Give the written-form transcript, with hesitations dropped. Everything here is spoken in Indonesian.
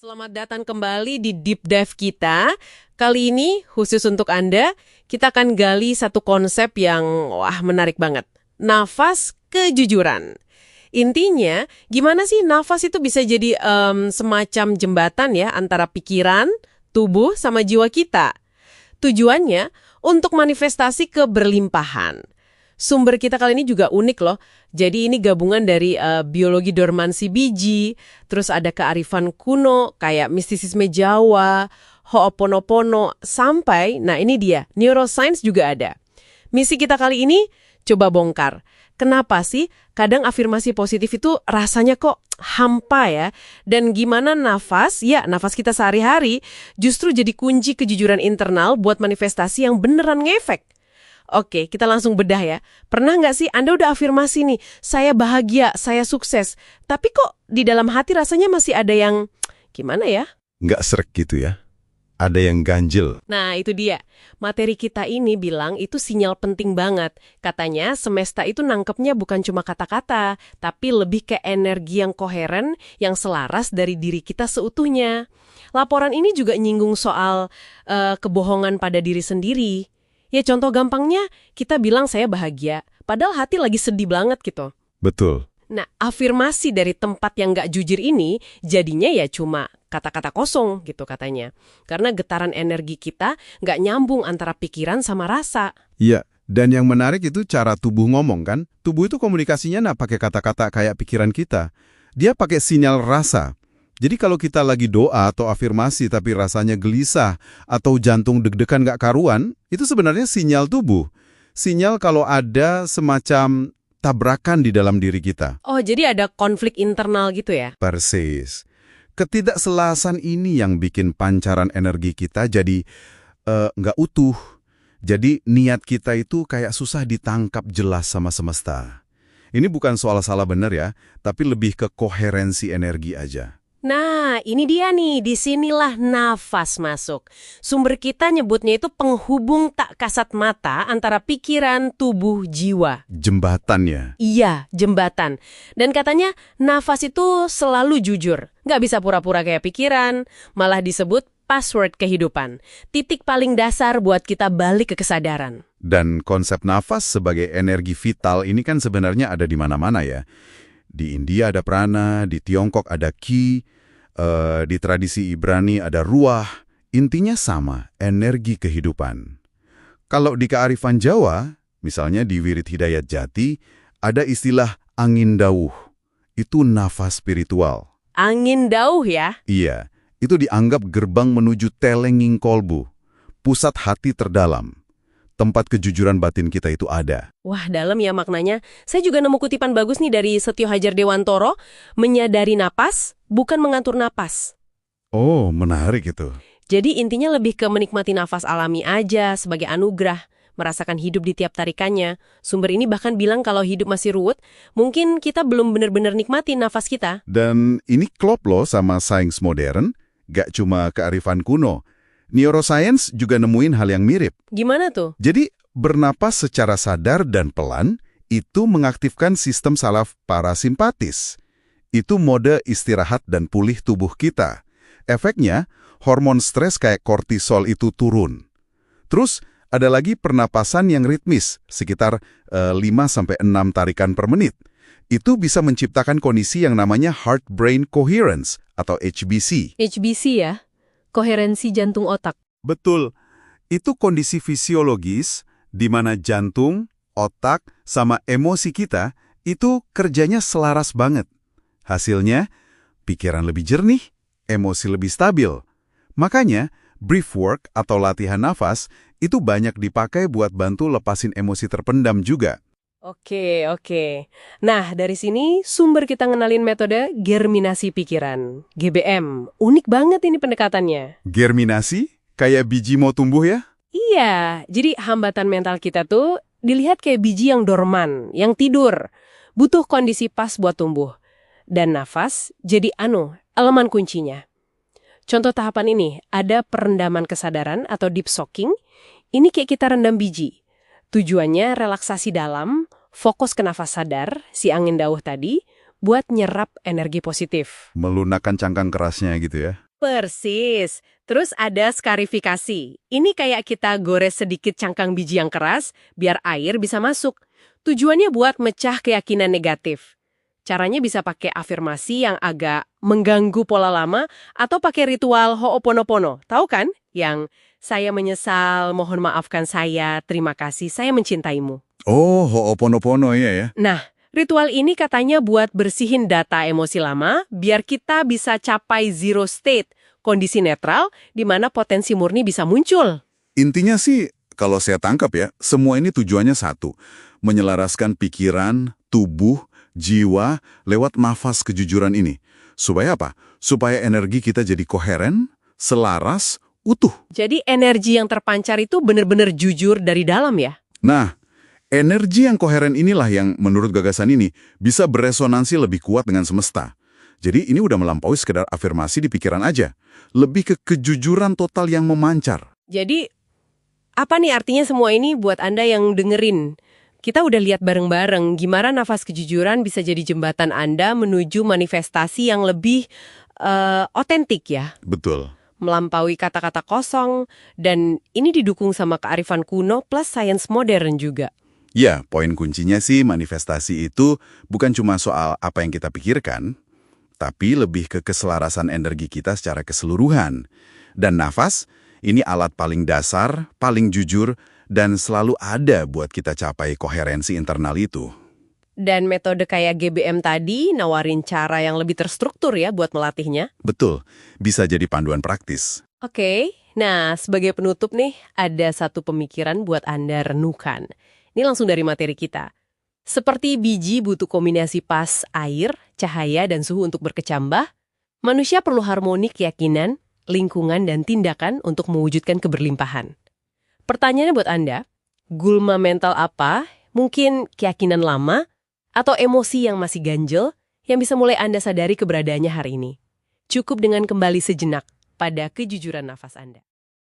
Selamat datang kembali di Deep Dive kita. Kali ini khusus untuk Anda, kita akan gali satu konsep yang menarik banget. Nafas kejujuran. Intinya, gimana sih nafas itu bisa jadi semacam jembatan ya antara pikiran, tubuh, sama jiwa kita. Tujuannya untuk manifestasi keberlimpahan. Sumber kita kali ini juga unik loh. Jadi ini gabungan dari biologi dormansi biji, terus ada kearifan kuno kayak mistisisme Jawa, Ho'oponopono, sampai, nah ini dia, neuroscience juga ada. Misi kita kali ini coba bongkar. Kenapa sih kadang afirmasi positif itu rasanya kok hampa ya? Dan gimana nafas kita sehari-hari justru jadi kunci kejujuran internal buat manifestasi yang beneran ngefek. Oke, kita langsung bedah ya. Pernah nggak sih Anda udah afirmasi nih, saya bahagia, saya sukses. Tapi kok di dalam hati rasanya masih ada yang, gimana ya? Nggak srek gitu ya. Ada yang ganjel. Nah, itu dia. Materi kita ini bilang itu sinyal penting banget. Katanya semesta itu nangkepnya bukan cuma kata-kata, tapi lebih ke energi yang koheren, yang selaras dari diri kita seutuhnya. Laporan ini juga nyinggung soal kebohongan pada diri sendiri. Ya contoh gampangnya, kita bilang saya bahagia, padahal hati lagi sedih banget gitu. Betul. Nah, afirmasi dari tempat yang nggak jujur ini jadinya ya cuma kata-kata kosong gitu katanya. Karena getaran energi kita nggak nyambung antara pikiran sama rasa. Iya, dan yang menarik itu cara tubuh ngomong kan. Tubuh itu komunikasinya pakai kata-kata kayak pikiran kita. Dia pakai sinyal rasa. Jadi kalau kita lagi doa atau afirmasi tapi rasanya gelisah atau jantung deg-degan nggak karuan, itu sebenarnya sinyal tubuh. Sinyal kalau ada semacam tabrakan di dalam diri kita. Oh, jadi ada konflik internal gitu ya? Persis. Ketidakselasan ini yang bikin pancaran energi kita jadi nggak utuh. Jadi niat kita itu kayak susah ditangkap jelas sama semesta. Ini bukan soal salah benar ya, tapi lebih ke koherensi energi aja. Nah, ini dia nih, disinilah nafas masuk. Sumber kita nyebutnya itu penghubung tak kasat mata antara pikiran, tubuh, jiwa. Jembatan ya? Iya, jembatan. Dan katanya nafas itu selalu jujur. Nggak bisa pura-pura kayak pikiran, malah disebut password kehidupan. Titik paling dasar buat kita balik ke kesadaran. Dan konsep nafas sebagai energi vital ini kan sebenarnya ada di mana-mana ya. Di India ada prana, di Tiongkok ada ki, di tradisi Ibrani ada ruah. Intinya sama, energi kehidupan. Kalau di kearifan Jawa, misalnya di Wirid Hidayat Jati, ada istilah angin dauh. Itu nafas spiritual. Angin dauh ya? Iya, itu dianggap gerbang menuju telenging kolbu, pusat hati terdalam. Tempat kejujuran batin kita itu ada. Wah, dalam ya maknanya. Saya juga nemu kutipan bagus nih dari Setyo Hajar Dewantoro, menyadari napas, bukan mengatur napas. Oh, menarik itu. Jadi intinya lebih ke menikmati nafas alami aja sebagai anugerah, merasakan hidup di tiap tarikannya. Sumber ini bahkan bilang kalau hidup masih ruwet, mungkin kita belum benar-benar nikmati nafas kita. Dan ini klop loh sama sains modern, gak cuma kearifan kuno. Neuroscience juga nemuin hal yang mirip. Gimana tuh? Jadi, bernapas secara sadar dan pelan itu mengaktifkan sistem saraf parasimpatis. Itu mode istirahat dan pulih tubuh kita. Efeknya, hormon stres kayak kortisol itu turun. Terus, ada lagi pernapasan yang ritmis, sekitar 5-6 tarikan per menit. Itu bisa menciptakan kondisi yang namanya heart-brain coherence atau HBC. HBC ya? Koherensi jantung otak. Betul. Itu kondisi fisiologis di mana jantung, otak, sama emosi kita itu kerjanya selaras banget. Hasilnya, pikiran lebih jernih, emosi lebih stabil. Makanya, breath work atau latihan nafas itu banyak dipakai buat bantu lepasin emosi terpendam juga. Oke. Nah, dari sini sumber kita ngenalin metode germinasi pikiran, GBM. Unik banget ini pendekatannya. Germinasi? Kayak biji mau tumbuh ya? Iya, jadi hambatan mental kita tuh dilihat kayak biji yang dorman, yang tidur. Butuh kondisi pas buat tumbuh. Dan nafas jadi elemen kuncinya. Contoh tahapan ini, ada perendaman kesadaran atau deep soaking. Ini kayak kita rendam biji. Tujuannya relaksasi dalam, fokus ke nafas sadar, si angin dauh tadi, buat nyerap energi positif. Melunakkan cangkang kerasnya gitu ya? Persis. Terus ada skarifikasi. Ini kayak kita gores sedikit cangkang biji yang keras, biar air bisa masuk. Tujuannya buat mecah keyakinan negatif. Caranya bisa pakai afirmasi yang agak mengganggu pola lama, atau pakai ritual Ho'oponopono. Tahu kan? Yang saya menyesal, mohon maafkan saya, terima kasih, saya mencintaimu. Oh, Ho'oponopono ya. Nah, ritual ini katanya buat bersihin data emosi lama, biar kita bisa capai zero state, kondisi netral, di mana potensi murni bisa muncul. Intinya sih, kalau saya tangkap ya, semua ini tujuannya satu. Menyelaraskan pikiran, tubuh, jiwa, lewat nafas kejujuran ini. Supaya apa? Supaya energi kita jadi koheren, selaras, utuh. Jadi energi yang terpancar itu benar-benar jujur dari dalam ya? Nah, energi yang koheren inilah yang menurut gagasan ini bisa beresonansi lebih kuat dengan semesta. Jadi ini udah melampaui sekedar afirmasi di pikiran aja. Lebih ke kejujuran total yang memancar. Jadi, apa nih artinya semua ini buat Anda yang dengerin? Kita udah lihat bareng-bareng gimana nafas kejujuran bisa jadi jembatan Anda menuju manifestasi yang lebih otentik ya. Betul. Melampaui kata-kata kosong, dan ini didukung sama kearifan kuno plus sains modern juga. Ya, poin kuncinya sih manifestasi itu bukan cuma soal apa yang kita pikirkan, tapi lebih ke keselarasan energi kita secara keseluruhan. Dan nafas, ini alat paling dasar, paling jujur, dan selalu ada buat kita capai koherensi internal itu. Dan metode kayak GBM tadi nawarin cara yang lebih terstruktur ya buat melatihnya. Betul, bisa jadi panduan praktis. Oke, nah sebagai penutup nih, ada satu pemikiran buat Anda renungkan. Ini langsung dari materi kita. Seperti biji butuh kombinasi pas air, cahaya, dan suhu untuk berkecambah, manusia perlu harmoni keyakinan, lingkungan, dan tindakan untuk mewujudkan keberlimpahan. Pertanyaannya buat Anda, gulma mental apa, mungkin keyakinan lama, atau emosi yang masih ganjel, yang bisa mulai Anda sadari keberadaannya hari ini? Cukup dengan kembali sejenak pada kejujuran nafas Anda.